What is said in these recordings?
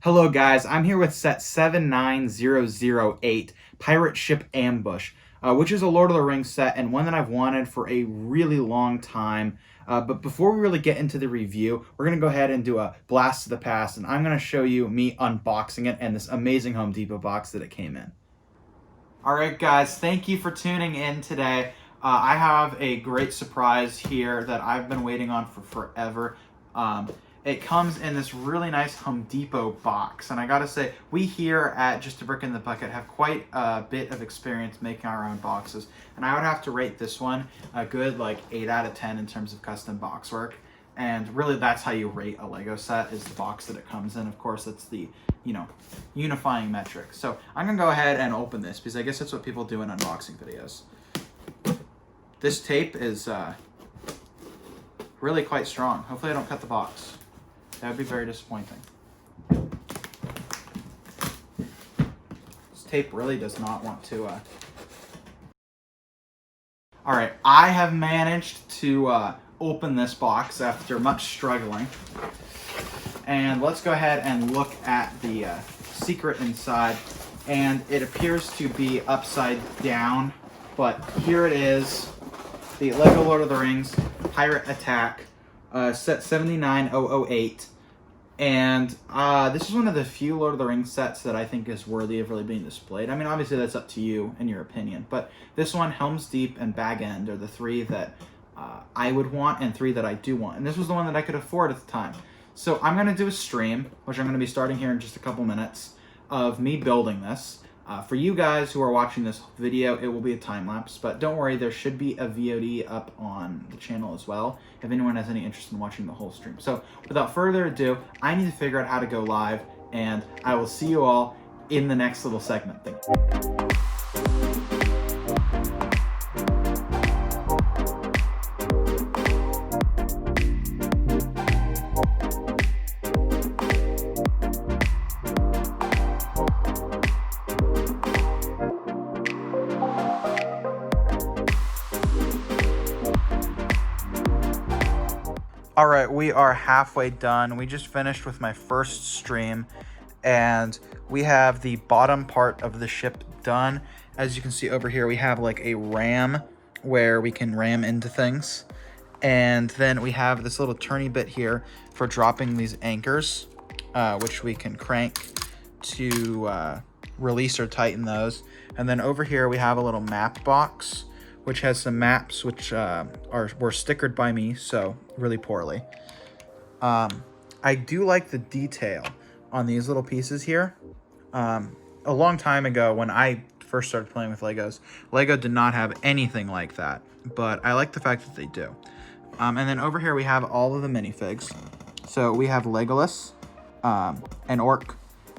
Hello guys, I'm here with set 79008, Pirate Ship Ambush, which is a Lord of the Rings set and one that I've wanted for a really long time. But before we really get into the review, we're going to go ahead and do a blast to the past, and I'm going to show you me unboxing it and this amazing Home Depot box that it came in. Alright guys, thank you for tuning in today. I have a great surprise here that I've been waiting on for forever. It comes in this really nice Home Depot box, and I gotta say, we here at Just a Brick in the Bucket have quite a bit of experience making our own boxes, and I would have to rate this one a good 8 out of 10 in terms of custom box work. And really that's how you rate a Lego set, is the box that it comes in. Of course, that's the unifying metric. So I'm gonna go ahead and open this because I guess that's what people do in unboxing videos. This tape is really quite strong. Hopefully I don't cut the box. That would be very disappointing. This tape really does not want to... Alright, I have managed to open this box after much struggling. And let's go ahead and look at the secret inside. And it appears to be upside down, but here it is. The Lego Lord of the Rings Pirate Attack, set 79008. And this is one of the few Lord of the Rings sets that I think is worthy of really being displayed. I mean, obviously that's up to you and your opinion, but this one, Helm's Deep and Bag End, are the three that I would want and three that I do want. And this was the one that I could afford at the time. So I'm going to do a stream, which I'm going to be starting here in just a couple minutes, of me building this. For you guys who are watching this video, it will be a time lapse, but don't worry, there should be a VOD up on the channel as well, if anyone has any interest in watching the whole stream. So without further ado, I need to figure out how to go live, and I will see you all in the next little segment thing. All right, we are halfway done. We just finished with my first stream, and we have the bottom part of the ship done. As you can see over here, we have like a ram where we can ram into things. And then we have this little turny bit here for dropping these anchors, which we can crank to release or tighten those. And then over here, we have a little map box, which has some maps which were stickered by me, so really poorly. I do like the detail on these little pieces here. A long time ago, when I first started playing with Legos, Lego did not have anything like that, but I like the fact that they do. And then over here we have all of the minifigs. So we have Legolas, an orc,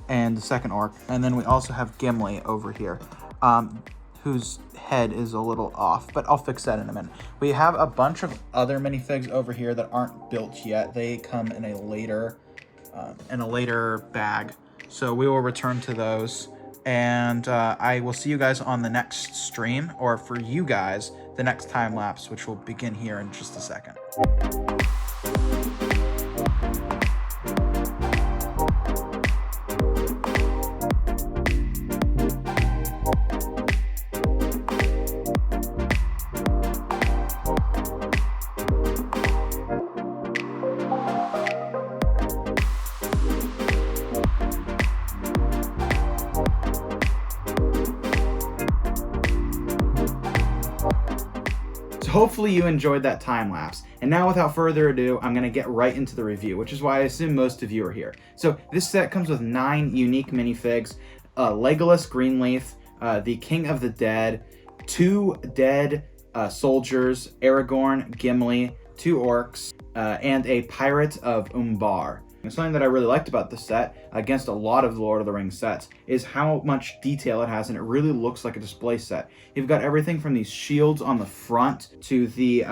and the second orc, and then we also have Gimli over here, whose head is a little off, but I'll fix that in a minute. We have a bunch of other minifigs over here that aren't built yet. They come in a later bag, so we will return to those. And I will see you guys on the next stream, or for you guys, the next time lapse, which will begin here in just a second. Hopefully you enjoyed that time lapse. And now without further ado, I'm going to get right into the review, which is why I assume most of you are here. So this set comes with 9 unique minifigs: Legolas Greenleaf, the King of the Dead, 2 dead soldiers, Aragorn, Gimli, 2 orcs, and a pirate of Umbar. And something that I really liked about this set, against a lot of the Lord of the Rings sets, is how much detail it has, and it really looks like a display set. You've got everything from these shields on the front to the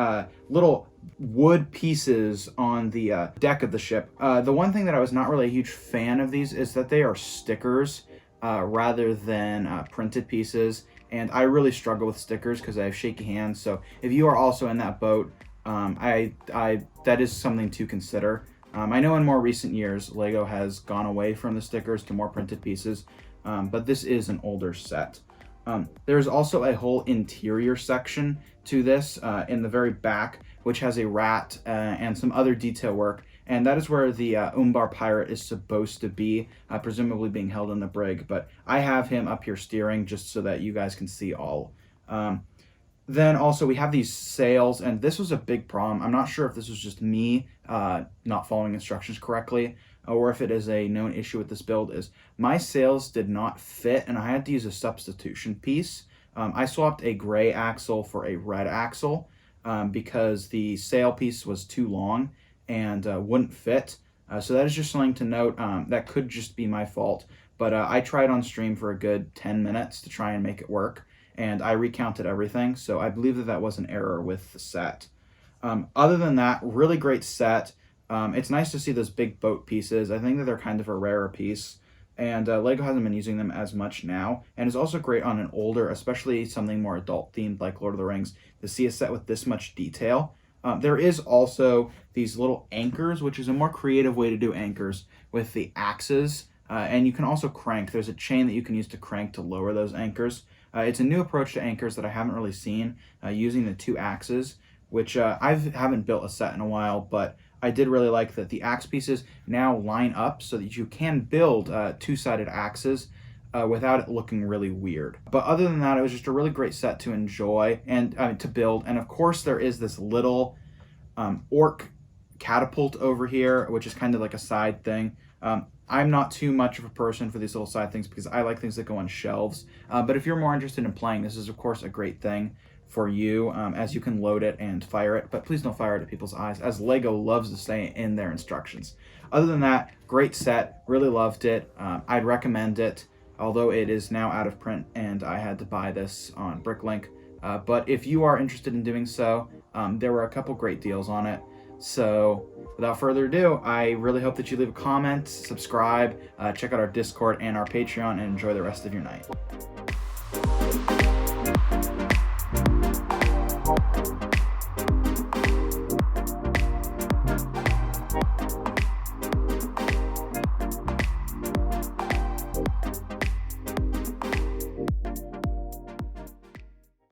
little wood pieces on the deck of the ship. The one thing that I was not really a huge fan of these is that they are stickers rather than printed pieces, and I really struggle with stickers because I have shaky hands. So if you are also in that boat, that is something to consider. I know in more recent years, Lego has gone away from the stickers to more printed pieces, but this is an older set. There's also a whole interior section to this in the very back, which has a rat and some other detail work, and that is where the Umbar pirate is supposed to be, presumably being held in the brig, but I have him up here steering just so that you guys can see all. Then also we have these sails, and this was a big problem. I'm not sure if this was just me not following instructions correctly, or if it is a known issue with this build, is my sails did not fit, and I had to use a substitution piece. I swapped a gray axle for a red axle because the sail piece was too long and wouldn't fit. So that is just something to note. That could just be my fault, but I tried on stream for a good 10 minutes to try and make it work, and I recounted everything, so I believe that that was an error with the set. Other than that, really great set. It's nice to see those big boat pieces. I think that they're kind of a rarer piece, and Lego hasn't been using them as much now, and it's also great on an older, especially something more adult themed like Lord of the Rings, to see a set with this much detail. There is also these little anchors, which is a more creative way to do anchors with the axes, and you can also crank. There's a chain that you can use to crank to lower those anchors. It's a new approach to anchors that I haven't really seen, using the two axes, which I haven't built a set in a while, but I did really like that the axe pieces now line up so that you can build two-sided axes without it looking really weird. But other than that, it was just a really great set to enjoy and to build. And of course, there is this little orc catapult over here, which is kind of like a side thing. I'm not too much of a person for these little side things because I like things that go on shelves. But if you're more interested in playing, this is of course a great thing for you, as you can load it and fire it, but please don't fire it at people's eyes, as Lego loves to say in their instructions. Other than that, great set, really loved it. I'd recommend it, although it is now out of print and I had to buy this on BrickLink. But if you are interested in doing so, there were a couple great deals on it. So without further ado, I really hope that you leave a comment, subscribe, check out our Discord and our Patreon, and enjoy the rest of your night.